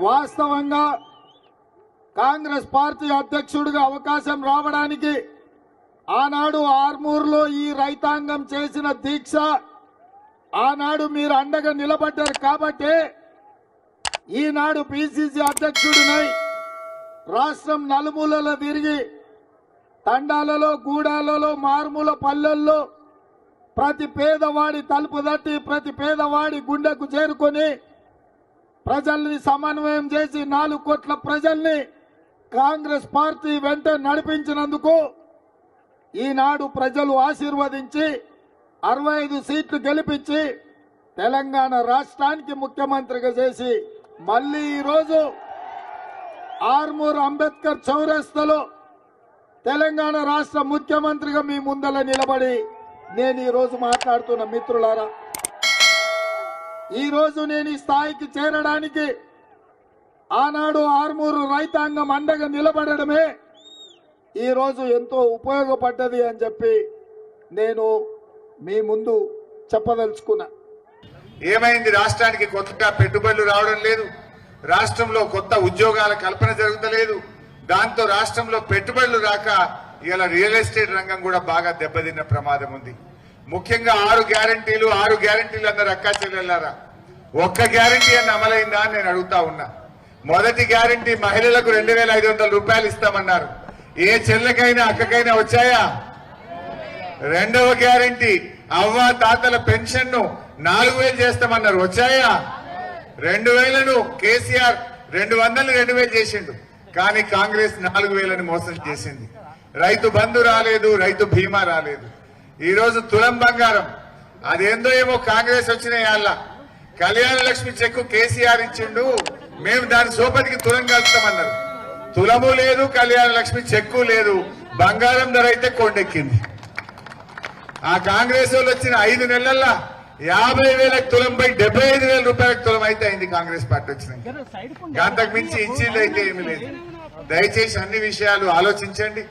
వాస్తవంగా కాంగ్రెస్ పార్టీ అధ్యక్షుడిగా అవకాశం రావడానికి ఆనాడు ఆర్మూర్లో ఈ రైతాంగం చేసిన దీక్ష, ఆనాడు మీరు అండగా నిలబడ్డారు కాబట్టి ఈనాడు పిసిసి అధ్యక్షుడినై రాష్ట్రం నలుమూలలో తిరిగి తండాలలో, గూడాలలో, మారుమూల పల్లెల్లో ప్రతి పేదవాడి తలుపు తట్టి ప్రతి పేదవాడి గుండెకు చేరుకొని ప్రజల్ని సమన్వయం చేసి 4 కోట్ల ప్రజల్ని కాంగ్రెస్ పార్టీ వెంట నడిపించినందుకు ఈనాడు ప్రజలు ఆశీర్వదించి 65 సీట్లు గెలిపించి తెలంగాణ రాష్ట్రానికి ముఖ్యమంత్రిగా చేసి మళ్లీ ఈరోజు ఆర్మూర్ అంబేద్కర్ చౌరస్తాలో తెలంగాణ రాష్ట్ర ముఖ్యమంత్రిగా మీ ముందల నిలబడి నేను ఈరోజు మాట్లాడుతున్న మిత్రులారా, ఈరోజు నేను ఈ స్థాయికి చేరడానికి ఆనాడు ఆర్మూరు రైతాంగం అండగా నిలబడడమే ఈరోజు ఎంతో ఉపయోగపడ్డది అని చెప్పి నేను మీ ముందు చెప్పదలుచుకున్నా. ఏమైంది? రాష్ట్రానికి కొత్తగా పెట్టుబడులు రావడం లేదు, రాష్ట్రంలో కొత్త ఉద్యోగాల కల్పన జరుగుతలేదు. దాంతో రాష్ట్రంలో పెట్టుబడులు రాక ఇలా రియల్ ఎస్టేట్ రంగం కూడా బాగా దెబ్బతిన్న ప్రమాదం ఉంది. ముఖ్యంగా 6 గ్యారంటీలు అందరు అక్కా చెల్లెళ్ళారా, ఒక్క గ్యారంటీ అన్న అమలైందా అని నేను అడుగుతా ఉన్నా. మొదటి గ్యారంటీ మహిళలకు 2500 రూపాయలు ఇస్తామన్నారు. ఏ చెల్లెకైనా అక్కకైనా వచ్చాయా? రెండవ గ్యారంటీ అవ్వ తాతల పెన్షన్ ను 4000 చేస్తామన్నారు. వచ్చాయా? 2000ను కేసీఆర్ 200 2000 చేసిండు. కానీ కాంగ్రెస్ 4000 మోసం చేసింది. రైతు బంధు రాలేదు, రైతు బీమా రాలేదు. ఈ రోజు తులం బంగారం అదేందో ఏమో కాంగ్రెస్ వచ్చిన యాళ్ళ కళ్యాణ లక్ష్మి చెక్కు కేసీఆర్ ఇచ్చిండు, మేము దాని సోపతికి తులం కలుస్తామన్నారు. తులము లేదు, కళ్యాణ లక్ష్మి చెక్కు లేదు, బంగారం ధర అయితే కొండెక్కింది. ఆ కాంగ్రెస్ వాళ్ళు వచ్చిన 5 నెలల్లో 50,000 తులంపై 75,000 రూపాయలకు తులం అయితే అయింది కాంగ్రెస్ పార్టీ వచ్చినాక. అంతకు మించి ఇచ్చింది అయితే ఏమీ లేదు. దయచేసి అన్ని విషయాలు ఆలోచించండి.